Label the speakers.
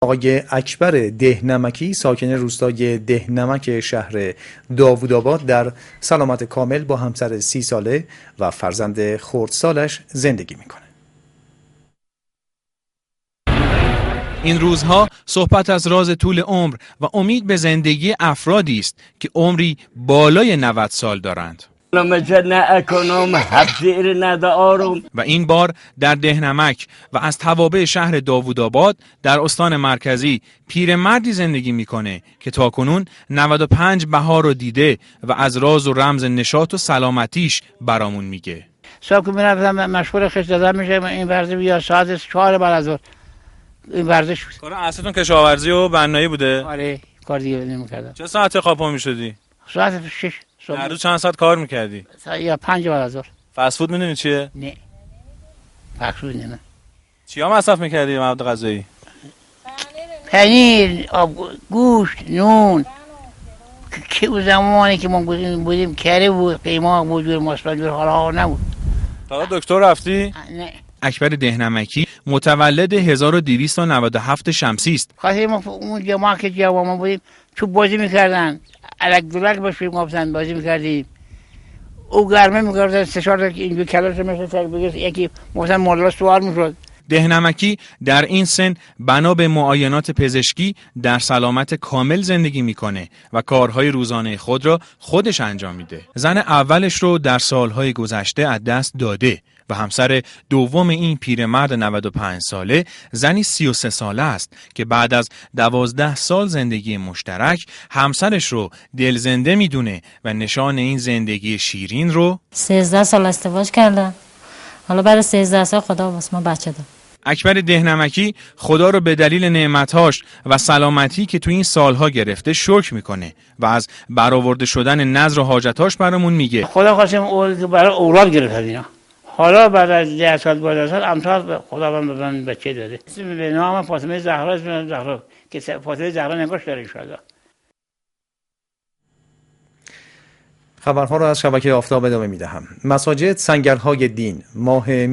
Speaker 1: آقای اکبر دهنمکی ساکن روستای دهنمک شهر داوودآباد در سلامت کامل با همسر 30 ساله و فرزند خردسالش زندگی میکنه.
Speaker 2: این روزها صحبت از راز طول عمر و امید به زندگی افرادی است که عمری بالای 90 سال دارند. و این بار در دهنمک و از توابع شهر داوودآباد در استان مرکزی پیرمردی زندگی میکنه که تاکنون 95 بهار رو دیده و از راز و رمز نشاط و سلامتیش برامون میگه.
Speaker 3: صبح که میرفتم مشغول خش دادن میشه این ورزش یا ساعت 4 بعد از ظهر این ورزش بود.
Speaker 2: کار اصلیتون کشاورزی و بنایی بوده؟
Speaker 3: آره کار دیگه نمی‌کردم.
Speaker 2: چه ساعتی خواب پا میشدی؟
Speaker 3: ساعت 6 صبح.
Speaker 2: هر روز چند ساعت کار میکردی؟
Speaker 3: یا 5 بعد از ظهر.
Speaker 2: فست فود میدونی چیه؟
Speaker 3: نه. فست فود نه.
Speaker 2: چیا مصرف میکردی مواد غذایی؟
Speaker 3: پنیر، گوشت، نون. که اون زمانی که ما بودیم کره بود، قیماق بود، جور مصرف جور حالا نبود.
Speaker 2: تا دکتر رفتی؟
Speaker 3: نه.
Speaker 2: اکبر دهنمکی متولد 1297 شمسی است.
Speaker 3: خاطر ما اون جماعه که جوان بودیم چوب بازی میکردن، الک دلک باشیم گفتن بازی میکردیم. او گرمه میکردن 3-4 تا اینجور کلاش مثل بگیر یکی مثلا مولا سوار میشد.
Speaker 2: دهنمکی در این سن بنا به معاینات پزشکی در سلامت کامل زندگی میکنه و کارهای روزانه خود را خودش انجام میده. زن اولش رو در سالهای گذشته از دست داده و همسر دوم این پیرمرد 95 ساله زنی 33 ساله است که بعد از 12 سال زندگی مشترک همسرش رو دلزنده میدونه و نشان این زندگی شیرین رو
Speaker 4: 13 سال ازدواج کردم. حالا برای 13 سال خدا واسه ما بچه داد.
Speaker 2: اکبر دهنمکی خدا رو به دلیل نعمتهاش و سلامتی که تو این سالها گرفته شکر میکنه و از برآورده شدن نذر و حاجتاش برامون میگه.
Speaker 3: خدا خواستیم برای اولاد گرفت اینا. حالا بعد از 10 سال 12 سال امسال خداوند بزن بچه داده. اسم به نام فاطمه زهرا اسم زهرا که فاطمه زهرا نگاش داره ان شاءالله.
Speaker 1: خبرها را از شبکه آفتاب ادامه میدهم. مساجد سنگرهای دین ماه